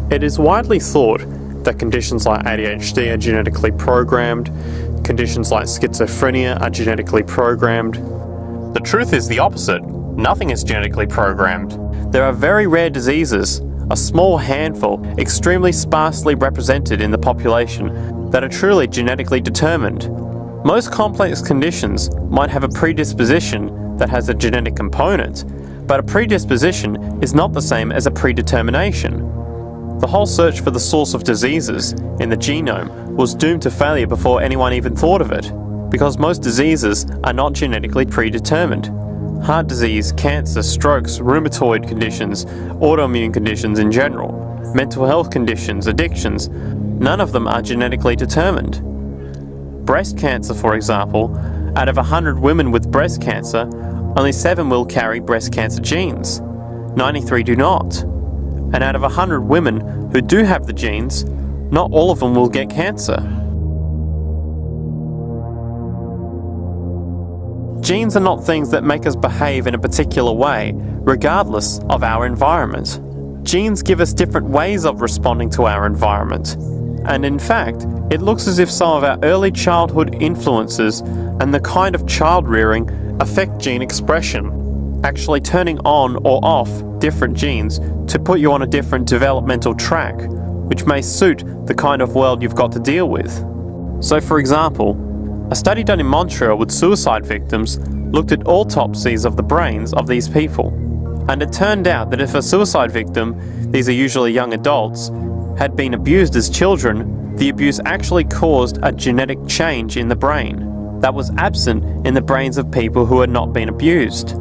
It is widely thought that conditions like ADHD are genetically programmed, conditions like schizophrenia are genetically programmed. The truth is the opposite. Nothing is genetically programmed. There are very rare diseases, a small handful, extremely sparsely represented in the population, that are truly genetically determined. Most complex conditions might have a predisposition that has a genetic component, but a predisposition is not the same as a predetermination. The whole search for the source of diseases in the genome was doomed to failure before anyone even thought of it, because most diseases are not genetically predetermined. Heart disease, cancer, strokes, rheumatoid conditions, autoimmune conditions in general, mental health conditions, addictions, none of them are genetically determined. Breast cancer, for example, out of 100 women with breast cancer, only 7 will carry breast cancer genes. 93 do not. And out of 100 women who do have the genes, not all of them will get cancer. Genes are not things that make us behave in a particular way, regardless of our environment. Genes give us different ways of responding to our environment. And in fact, it looks as if some of our early childhood influences and the kind of child rearing affect gene expression, actually turning on or off different genes to put you on a different developmental track, which may suit the kind of world you've got to deal with. So for example, a study done in Montreal with suicide victims looked at autopsies of the brains of these people. And it turned out that if a suicide victim, these are usually young adults, had been abused as children, the abuse actually caused a genetic change in the brain that was absent in the brains of people who had not been abused.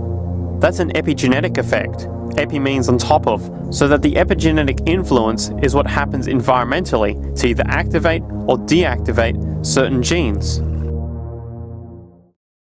That's an epigenetic effect. Epi means on top of, so that the epigenetic influence is what happens environmentally to either activate or deactivate certain genes.